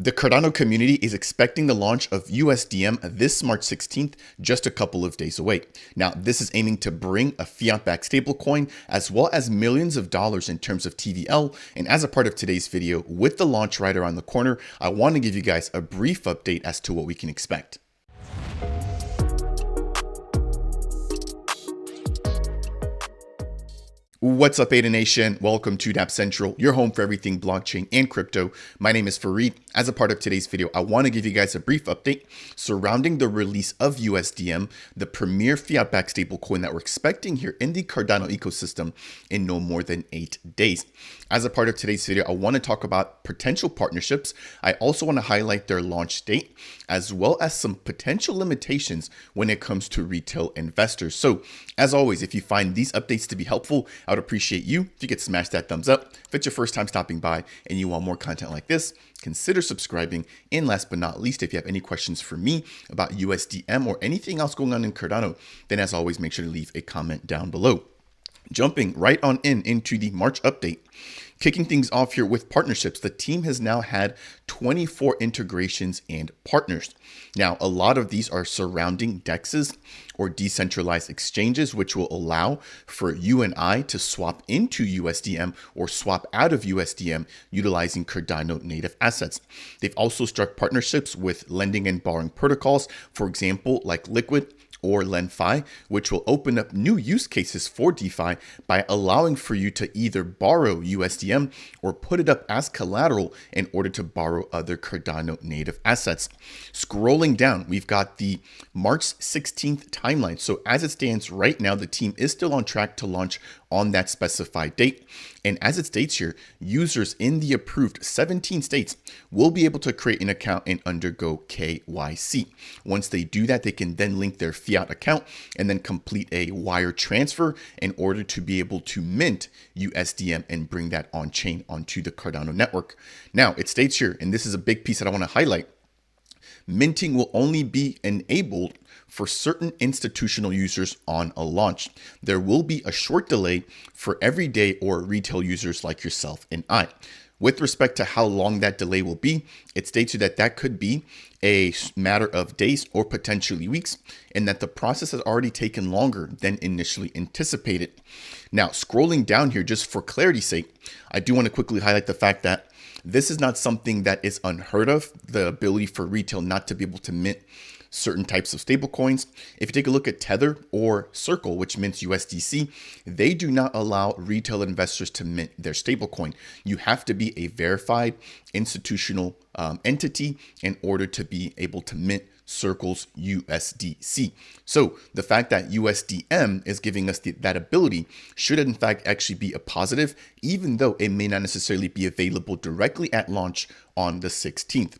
The Cardano community is expecting the launch of USDM this March 16th, just a couple of days away. Now, this is aiming to bring a fiat-backed stablecoin as well as millions of dollars in terms of TVL. And as a part of today's video, with the launch right around the corner, I want to give you guys a brief update as to what we can expect. What's up, Ada Nation? Welcome to Dapp Central, your home for everything blockchain and crypto. My name is Fareed. As a part of today's video, I want to give you guys a brief update surrounding the release of USDM, the premier fiat-backed stablecoin that we're expecting here in the Cardano ecosystem in no more than 8 days. As a part of today's video, I want to talk about potential partnerships. I also want to highlight their launch date, as well as some potential limitations when it comes to retail investors. So as always, if you find these updates to be helpful, I would appreciate you if you could smash that thumbs up. If it's your first time stopping by and you want more content like this, consider subscribing. And last but not least, if you have any questions for me about USDM or anything else going on in Cardano, then as always, make sure to leave a comment down below. Jumping right on into the March update. Kicking things off here with partnerships, the team has now had 24 integrations and partners. Now, a lot of these are surrounding DEXs or decentralized exchanges, which will allow for you and I to swap into USDM or swap out of USDM utilizing Cardano native assets. They've also struck partnerships with lending and borrowing protocols, for example, like Liquid or LendFi, which will open up new use cases for DeFi by allowing for you to either borrow USDM or put it up as collateral in order to borrow other Cardano native assets. Scrolling down, we've got the March 16th timeline. So as it stands right now, the team is still on track to launch on that specified date. And as it states here, users in the approved 17 states will be able to create an account and undergo KYC. Once they do that, they can then link their fiat account and then complete a wire transfer in order to be able to mint USDM and bring that on chain onto the Cardano network. Now, it states here, and this is a big piece that I want to highlight, minting will only be enabled for certain institutional users on a launch. There will be a short delay for everyday or retail users like yourself and I. With respect to how long that delay will be, it states here that that could be a matter of days or potentially weeks, and that the process has already taken longer than initially anticipated. Now, scrolling down here, just for clarity's sake, I do want to quickly highlight the fact that this is not something that is unheard of, the ability for retail not to be able to mint certain types of stablecoins. If you take a look at Tether or Circle, which mints USDC, they do not allow retail investors to mint their stablecoin. You have to be a verified institutional entity in order to be able to mint Circle's USDC. So the fact that USDM is giving us that ability should in fact actually be a positive, even though it may not necessarily be available directly at launch on the 16th.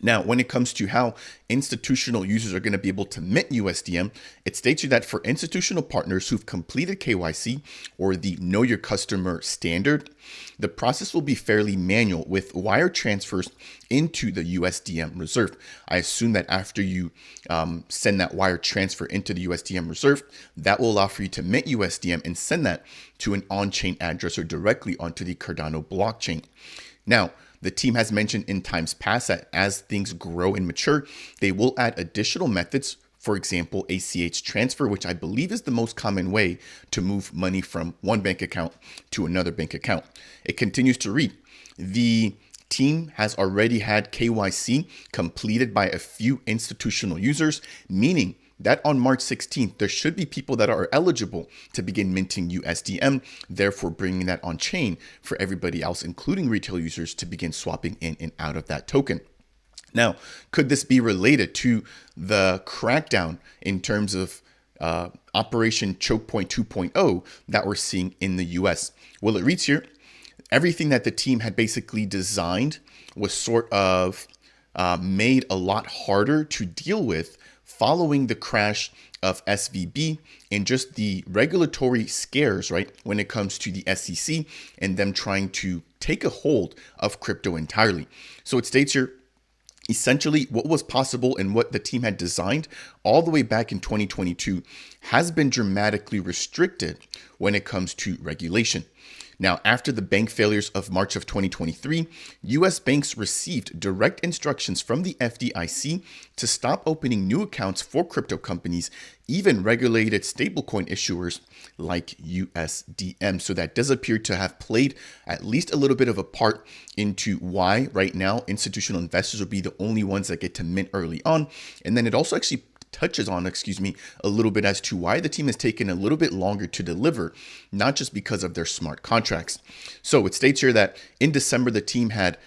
Now, when it comes to how institutional users are going to be able to mint USDM, it states here that for institutional partners who've completed KYC or the Know Your Customer standard, the process will be fairly manual with wire transfers into the USDM reserve. I assume that after you send that wire transfer into the USDM reserve, that will allow for you to mint USDM and send that to an on-chain address or directly onto the Cardano blockchain. Now, the team has mentioned in times past that as things grow and mature, they will add additional methods. For example, ACH transfer, which I believe is the most common way to move money from one bank account to another bank account. It continues to read, the team has already had KYC completed by a few institutional users, meaning that on March 16th, there should be people that are eligible to begin minting USDM, therefore bringing that on chain for everybody else, including retail users, to begin swapping in and out of that token. Now, could this be related to the crackdown in terms of Operation Choke Point 2.0 that we're seeing in the US? Well, it reads here, everything that the team had basically designed was sort of made a lot harder to deal with following the crash of SVB and just the regulatory scares, right, when it comes to the SEC and them trying to take a hold of crypto entirely. So it states here, essentially what was possible and what the team had designed all the way back in 2022 has been dramatically restricted when it comes to regulation. Now, after the bank failures of March of 2023, US banks received direct instructions from the FDIC to stop opening new accounts for crypto companies, even regulated stablecoin issuers like USDM. So that does appear to have played at least a little bit of a part into why right now institutional investors will be the only ones that get to mint early on. And then it also actually touches on, a little bit as to why the team has taken a little bit longer to deliver, not just because of their smart contracts. So it states here that in December, the team had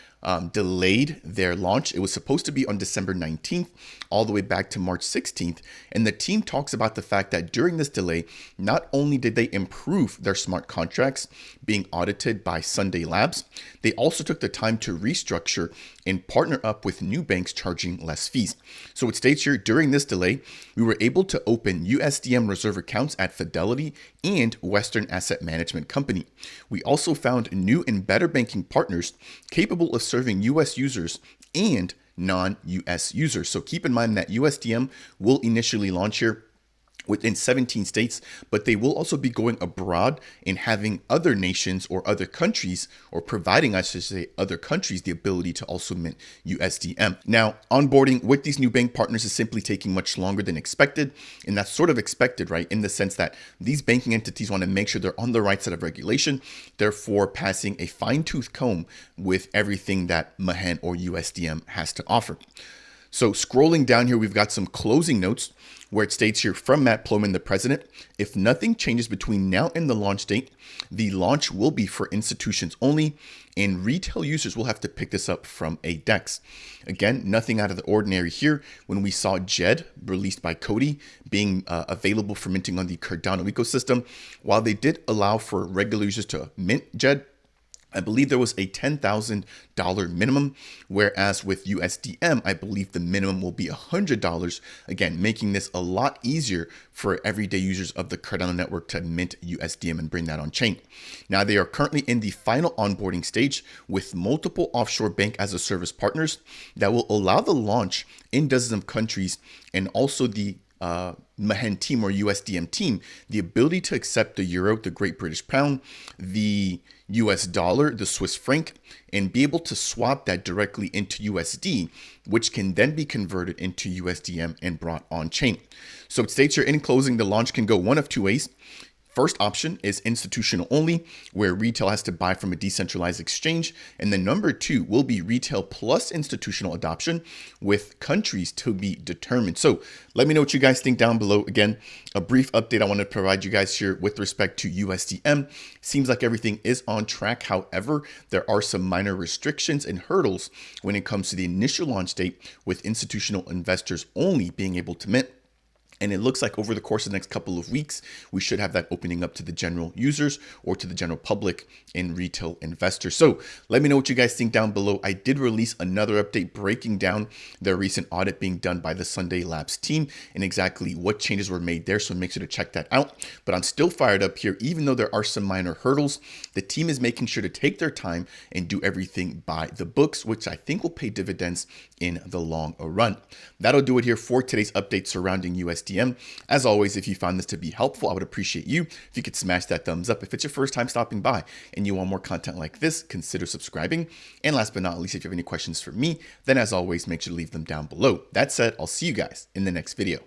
delayed their launch. It was supposed to be on December 19th, all the way back to March 16th. And the team talks about the fact that during this delay, not only did they improve their smart contracts being audited by Sunday Labs, they also took the time to restructure and partner up with new banks charging less fees. So it states here, during this delay, we were able to open USDM reserve accounts at Fidelity and Western Asset Management Company. We also found new and better banking partners capable of serving US users and non-US users. So keep in mind that USDM will initially launch here within 17 states, but they will also be going abroad and having other nations or other countries, or providing, I should say, other countries the ability to also mint USDM. Now, onboarding with these new bank partners is simply taking much longer than expected, and that's sort of expected, right? In the sense that these banking entities want to make sure they're on the right side of regulation, therefore passing a fine-tooth comb with everything that Mehen or USDM has to offer. So scrolling down here, we've got some closing notes where it states here from Matt Plomin, the president, if nothing changes between now and the launch date, the launch will be for institutions only, and retail users will have to pick this up from a DEX. Again, nothing out of the ordinary here. When we saw JED, released by Cody, being available for minting on the Cardano ecosystem, while they did allow for regular users to mint JED, I believe there was a $10,000 minimum, whereas with USDM, I believe the minimum will be $100, again, making this a lot easier for everyday users of the Cardano network to mint USDM and bring that on chain. Now, they are currently in the final onboarding stage with multiple offshore bank as a service partners that will allow the launch in dozens of countries, and also the Mehen team or USDM team the ability to accept the euro, the Great British Pound, the US dollar, the Swiss franc, and be able to swap that directly into USD, which can then be converted into USDM and brought on chain. So it states here, in closing, the launch can go one of two ways. First option is institutional only, where retail has to buy from a decentralized exchange. And then number two will be retail plus institutional adoption, with countries to be determined. So let me know what you guys think down below. Again, a brief update I want to provide you guys here with respect to USDM. Seems like everything is on track. However, there are some minor restrictions and hurdles when it comes to the initial launch date, with institutional investors only being able to mint. And it looks like over the course of the next couple of weeks, we should have that opening up to the general users or to the general public and retail investors. So let me know what you guys think down below. I did release another update breaking down the recent audit being done by the Sunday Labs team and exactly what changes were made there. So make sure to check that out. But I'm still fired up here, even though there are some minor hurdles. The team is making sure to take their time and do everything by the books, which I think will pay dividends in the long run. That'll do it here for today's update surrounding USDM. As always, if you found this to be helpful, I would appreciate you if you could smash that thumbs up. If it's your first time stopping by and you want more content like this, consider subscribing. And last but not least, if you have any questions for me, then as always, make sure to leave them down below. That said, I'll see you guys in the next video.